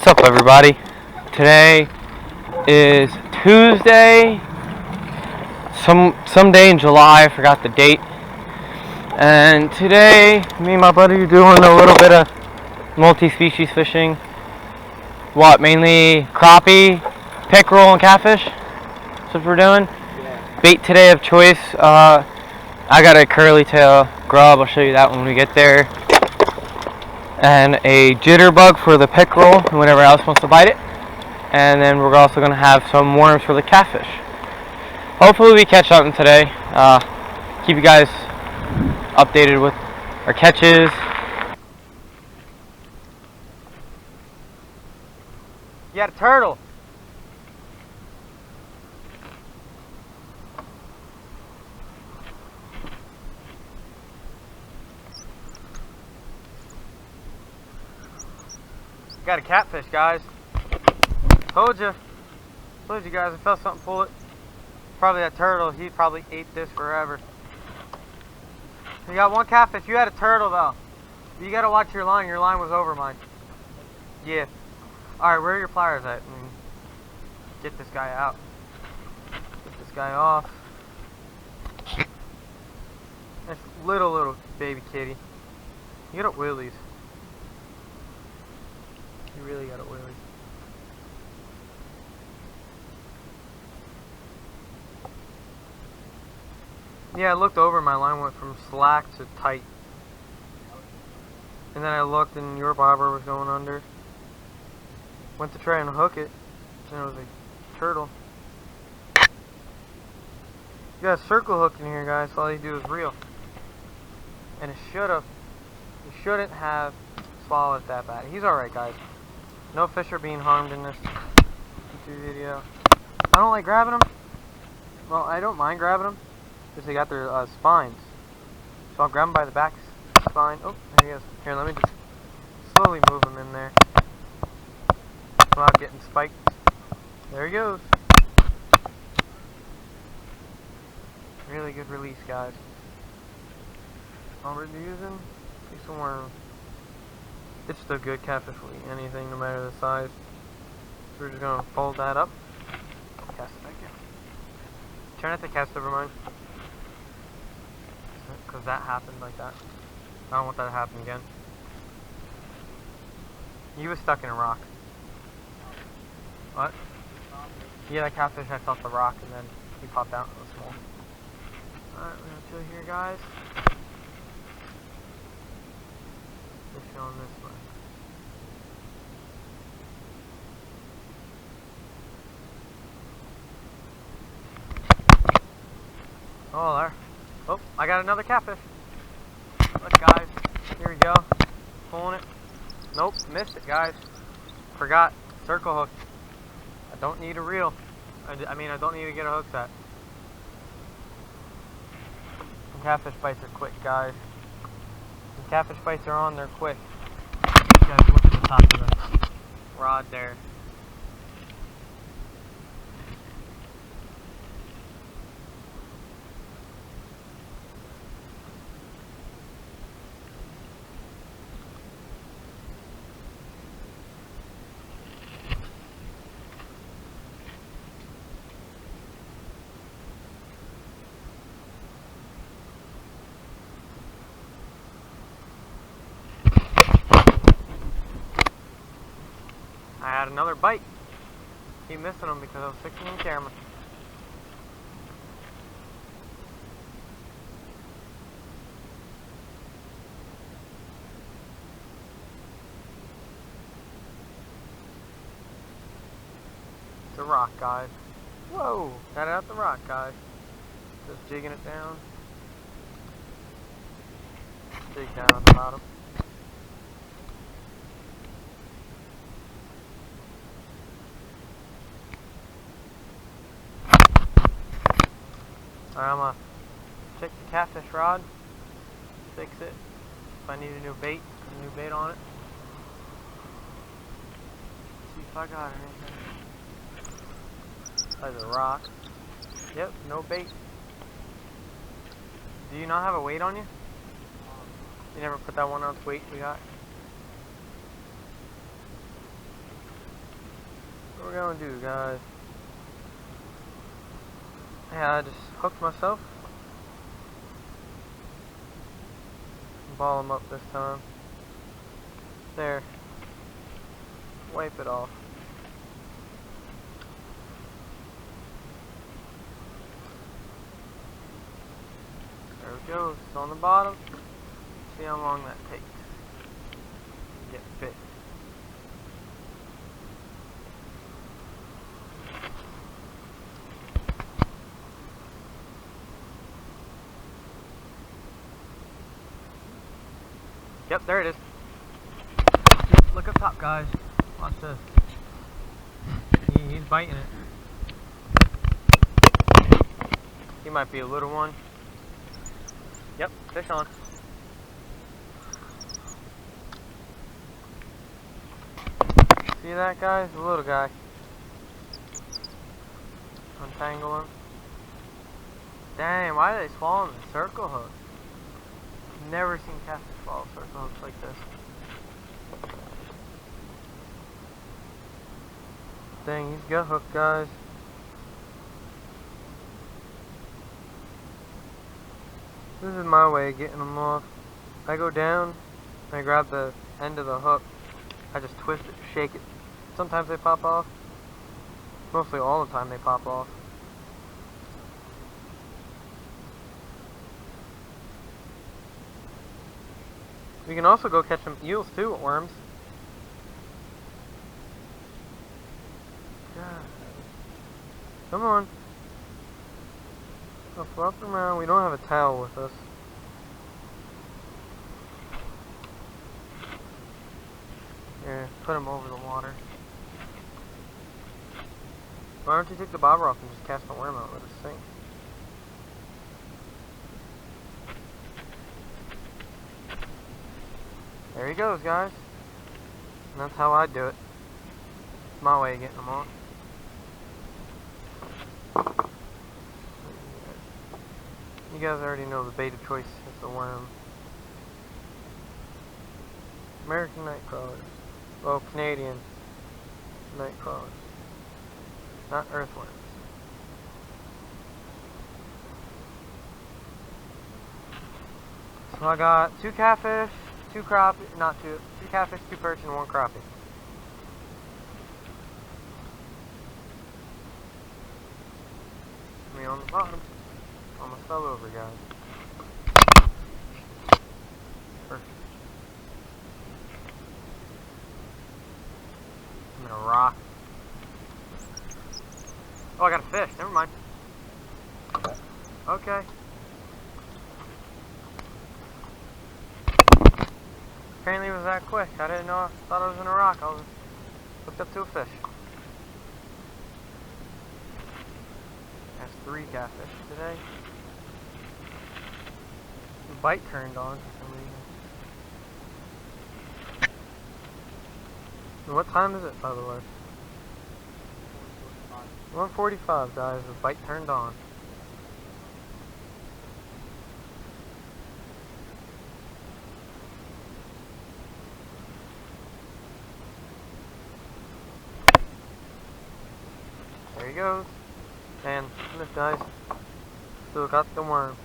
up, everybody? Today is Tuesday, some day in July. I forgot the date. And today, me and my buddy are doing a little bit of multi-species fishing. Mainly crappie, pickerel, and catfish. That's what we're doing. Yeah. Bait today of choice. I got a curly tail grub. I'll show you that when we get there. And a jitterbug for the pickerel and whatever else wants to bite it. And then we're also going to have some worms for the catfish. Hopefully we catch something today. Keep you guys updated with our catches. You got a turtle. Got a catfish, guys. Told you guys. I felt something pull it. Probably that turtle. He probably ate this forever. You got one catfish. You had a turtle though. You gotta watch your line. Your line was over mine. Yeah. All right. Where are your pliers at? Get this guy out. Get this guy off. That's little baby kitty. You got willies. You really got a willy. Yeah, I looked over, my line went from slack to tight. And then I looked and your bobber was going under. Went to try and hook it, and it was a turtle. You got a circle hook in here, guys, so all you do is reel. And it shouldn't have swallowed it that bad. He's alright, guys. No fish are being harmed in this YouTube video. I don't like grabbing them. Well, I don't mind grabbing them because they got their spines. So I'll grab them by the back spine. Oh, there he is. Here, let me just slowly move him in there without getting spiked. There he goes. Really good release, guys. All we're using, piece of worm. It's still good catfish will eat anything, no matter the size. So we're just gonna fold that up. Cast it back in. Try not to cast over mine. Because that happened like that. I don't want that to happen again. He was stuck in a rock. What? Yeah, that catfish I felt the rock and then he popped out. It was small. Alright, we're gonna chill here, guys. Fish on this one. Oh, there. Oh, I got another catfish. Look, guys. Here we go. Pulling it. Nope, missed it, guys. Forgot. Circle hook. I don't need a reel. I mean, I don't need to get a hook set. And catfish bites are quick, guys. When catfish bites are on, they're quick. You guys look at the top of the rod there. I had another bite. Keep missing them because I was fixing the camera. It's a rock, guys. Whoa! Got it out the rock, guys. Just jigging it down. Jig down at the bottom. Alright, I'm gonna check the catfish rod, fix it. If I need a new bait, put a new bait on it. See if I got anything. There's a rock. Yep, no bait. Do you not have a weight on you? You never put that 1 ounce weight we got? we're gonna do, guys. Yeah, I just hooked myself. Ball him up this time. There. Wipe it off. There it goes. It's on the bottom. See how long that takes. Get fit. Yep, there it is. Look up top, guys. Watch this. He's biting it. He might be a little one. Yep, fish on. See that, guys? The little guy. Untangle him. Dang, why are they swallowing the circle hook? Never seen catfish swallow circle hooks like this. Dang, he's got hooked, guys. This is my way of getting them off. I go down, I grab the end of the hook, I just twist it, shake it. Sometimes they pop off. Mostly all the time they pop off. You can also go catch some eels too, with worms. God. Come on. Go flop around. We don't have a towel with us. Here, put him over the water. Why don't you take the bobber off and just cast the worm out, let it sink? There he goes, guys. And that's how I do it. It's my way of getting them off. You guys already know the bait of choice is the worm. American night crawlers. Well, Canadian night crawlers. Not earthworms. So I got 2 catfish, 2 crappie, not 2 catfish, 2 perch, and 1 crappie. Me on the bottom. Almost fell over, guys. Perfect. I'm gonna rock. Oh, I got a fish. Never mind. Okay. Apparently it was that quick. I didn't know. I thought I was gonna rock. I was hooked up to a fish. That's 3 catfish today. The bite turned on for some reason. And what time is it, by the way? 1:45, guys. The bite turned on. There he goes. And look, guys, still got the worm.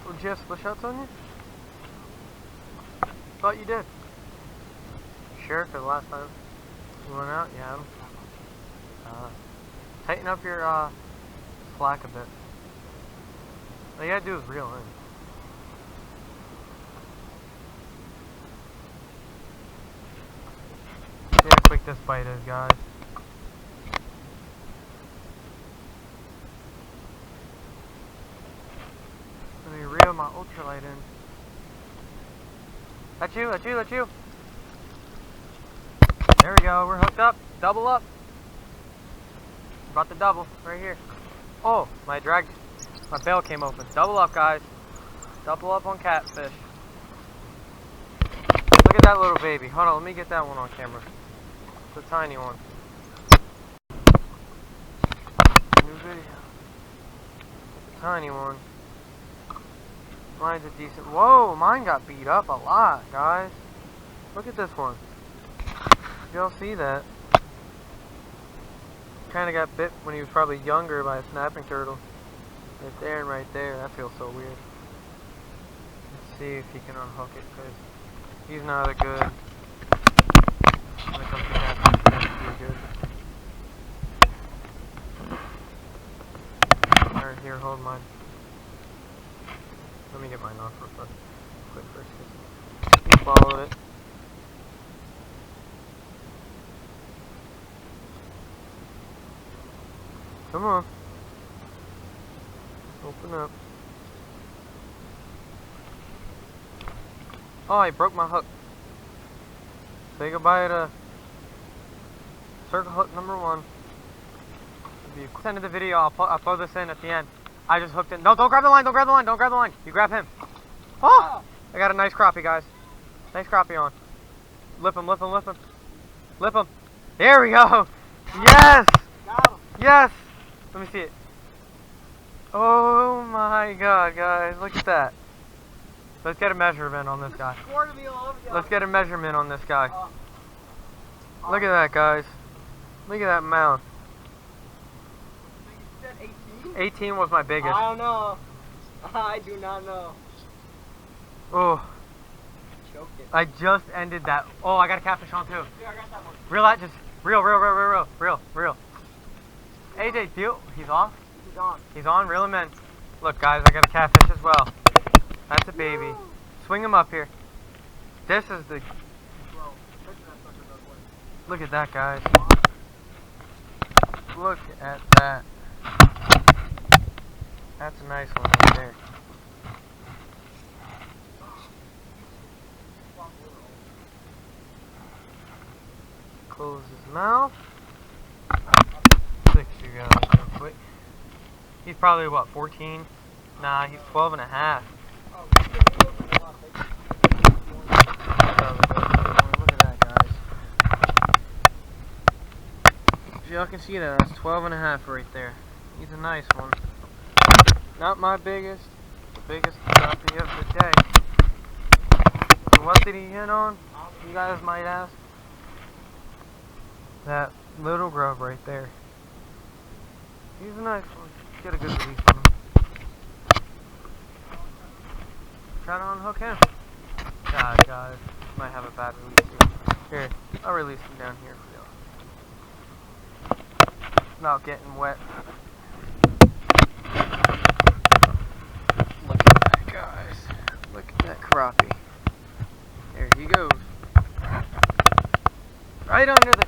Oh, did you have splish outs on you? Thought you did. Sure, for the last time you went out, you had them. Tighten up your slack a bit. All you gotta do is reel in. See how quick this bite is, guys. Let me reel my ultralight in. That's you, that's you, that's you. There we go, we're hooked up. Double up. Brought the double right here. Oh, my bail came open. Double up, guys. Double up on catfish. Look at that little baby. Hold on, let me get that one on camera. It's a tiny one. New video. It's a tiny one. Mine's a decent. Whoa, mine got beat up a lot, guys. Look at this one. Y'all see that? Kind of got bit when he was probably younger by a snapping turtle. Right there and right there. That feels so weird. Let's see if he can unhook it, because he's not a good. When it comes to catfish, he's not too good. Alright, here, hold mine. Let me get mine off real quick first. You followed it. Come on. Open up. Oh, I broke my hook. Say goodbye to circle hook number 1. At the end of the video, I'll throw this in at the end. I just hooked it. No, don't grab the line, don't grab the line, don't grab the line. You grab him. Oh! I got a nice crappie, guys. Nice crappie on. Lip him, lip him, lip him. Lip him. There we go. Yes! Yes! Let me see it. Oh my god, guys. Look at that. Let's get a measurement on this guy. Let's get a measurement on this guy. Look at that, guys. Look at that mouth. 18 was my biggest. I don't know. I do not know. Oh. Choked it. I just ended that. Oh, I got a catfish on too. Yeah, I got that one. Reel that, just reel. AJ, deal. He's off? He's on. He's on, reel him in. Look, guys, I got a catfish as well. That's a baby. Swing him up here. This is the... Look at that, guys. Look at that. That's a nice one right there. Close his mouth. Fix you guys real quick. He's probably, what, 14? Nah, he's 12 and a half. Look at that, guys. If y'all can see that, that's 12 and a half right there. He's a nice one. Not my biggest, the biggest crappie of the day. And what did he hit on? You guys might ask. That little grub right there. He's a nice one. Get a good release on him. Try to unhook him. God, guys. Might have a bad release here. Here, I'll release him down here for y'all. Not getting wet. Look at that, guys. Look at that crappie. There he goes. Right under the